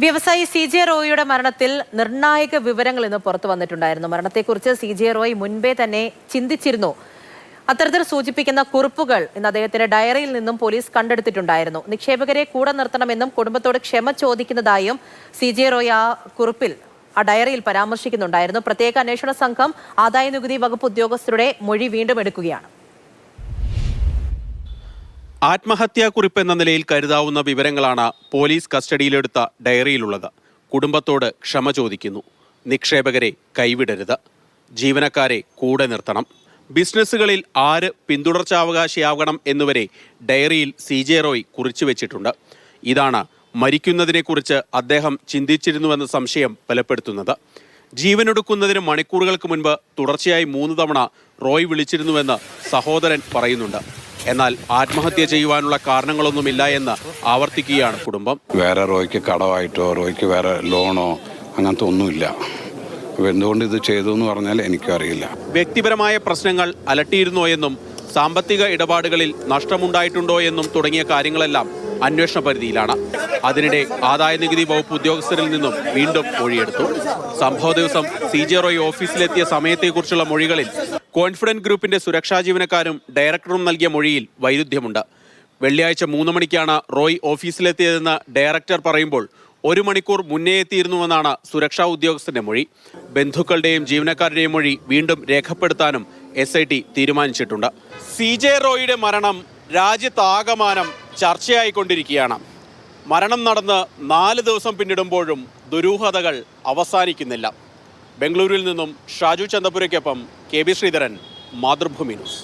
വ്യവസായി CJ റോയിയുടെ മരണത്തിൽ നിർണായക വിവരങ്ങൾ ഇന്ന് പുറത്തു വന്നിട്ടുണ്ടായിരുന്നു. മരണത്തെക്കുറിച്ച് CJ റോയ് മുൻപേ തന്നെ ചിന്തിച്ചിരുന്നു. അത്തരത്തിൽ സൂചിപ്പിക്കുന്ന കുറിപ്പുകൾ ഇന്ന് അദ്ദേഹത്തിന്റെ ഡയറിയിൽ നിന്നും പോലീസ് കണ്ടെടുത്തിട്ടുണ്ടായിരുന്നു. നിക്ഷേപകരെ കൂടെ നിർത്തണമെന്നും കുടുംബത്തോട് ക്ഷമ ചോദിക്കുന്നതായും CJ റോയ് ആ ഡയറിയിൽ പരാമർശിക്കുന്നുണ്ടായിരുന്നു. പ്രത്യേക അന്വേഷണ സംഘം ആദായനികുതി വകുപ്പ് ഉദ്യോഗസ്ഥരുടെ മൊഴി വീണ്ടും എടുക്കുകയാണ്. ആത്മഹത്യാക്കുറിപ്പ് എന്ന നിലയിൽ കരുതാവുന്ന വിവരങ്ങളാണ് പോലീസ് കസ്റ്റഡിയിലെടുത്ത ഡയറിയിലുള്ളത്. കുടുംബത്തോട് ക്ഷമ ചോദിക്കുന്നു. നിക്ഷേപകരെ കൈവിടരുത്. ജീവനക്കാരെ കൂടെ നിർത്തണം. ബിസിനസ്സുകളിൽ ആര് പിന്തുടർച്ചാവകാശിയാകണം എന്നുവരെ ഡയറിയിൽ CJ റോയ് കുറിച്ചു വെച്ചിട്ടുണ്ട്. ഇതാണ് മരിക്കുന്നതിനെക്കുറിച്ച് അദ്ദേഹം ചിന്തിച്ചിരുന്നുവെന്ന സംശയം ബലപ്പെടുത്തുന്നത്. ജീവനൊടുക്കുന്നതിന് മണിക്കൂറുകൾക്ക് മുൻപ് തുടർച്ചയായി 3 തവണ റോയ് വിളിച്ചിരുന്നുവെന്ന് സഹോദരൻ പറയുന്നുണ്ട്. എന്നാൽ ആത്മഹത്യ ചെയ്യുവാനുള്ള കാരണങ്ങളൊന്നുമില്ല എന്ന് ആവർത്തിക്കുകയാണ് കുടുംബം. വേറെ റോയ്ക്ക് കടമായിട്ടോ റോയ്ക്ക് വേറെ ലോണോ അങ്ങനത്തെ ഒന്നുമില്ല. എന്തുകൊണ്ട് ഇത് ചെയ്തു എന്ന് പറഞ്ഞാൽ എനിക്കറിയില്ല. വ്യക്തിപരമായ പ്രശ്നങ്ങൾ അലട്ടിയിരുന്നോ എന്നും സാമ്പത്തിക ഇടപാടുകളിൽ നഷ്ടമുണ്ടായിട്ടുണ്ടോ എന്നും തുടങ്ങിയ കാര്യങ്ങളെല്ലാം അന്വേഷണ പരിധിയിലാണ്. അതിനിടെ ആദായനികുതി വകുപ്പ് ഉദ്യോഗസ്ഥരിൽ നിന്നും വീണ്ടും മൊഴിയെടുത്തു. സംഭവ ദിവസം CJ റോയ് ഓഫീസിലെത്തിയ സമയത്തെക്കുറിച്ചുള്ള മൊഴികളിൽ കോൺഫിഡന്റ് ഗ്രൂപ്പിന്റെ സുരക്ഷാ ജീവനക്കാരും ഡയറക്ടറും നൽകിയ മൊഴിയിൽ വൈരുദ്ധ്യമുണ്ട്. വെള്ളിയാഴ്ച 3 മണിക്കാണ് റോയ് ഓഫീസിലെത്തിയതെന്ന് ഡയറക്ടർ പറയുമ്പോൾ 1 മണിക്കൂർ മുന്നേ എത്തിയിരുന്നുവെന്നാണ് സുരക്ഷാ ഉദ്യോഗസ്ഥന്റെ മൊഴി. ബന്ധുക്കളുടെയും ജീവനക്കാരുടെയും മൊഴി വീണ്ടും രേഖപ്പെടുത്താനും SIT തീരുമാനിച്ചിട്ടുണ്ട്. CJ റോയിയുടെ മരണം രാജ്യത്താകമാനം ചർച്ചയായിക്കൊണ്ടിരിക്കുകയാണ്. മരണം നടന്ന് 4 ദിവസം പിന്നിടുമ്പോഴും ദുരൂഹതകൾ അവസാനിക്കുന്നില്ല. ബംഗളൂരുവിൽ നിന്നും ഷാജു ചന്തപുരയ്ക്കൊപ്പം KB ശ്രീധരൻ, മാതൃഭൂമി ന്യൂസ്.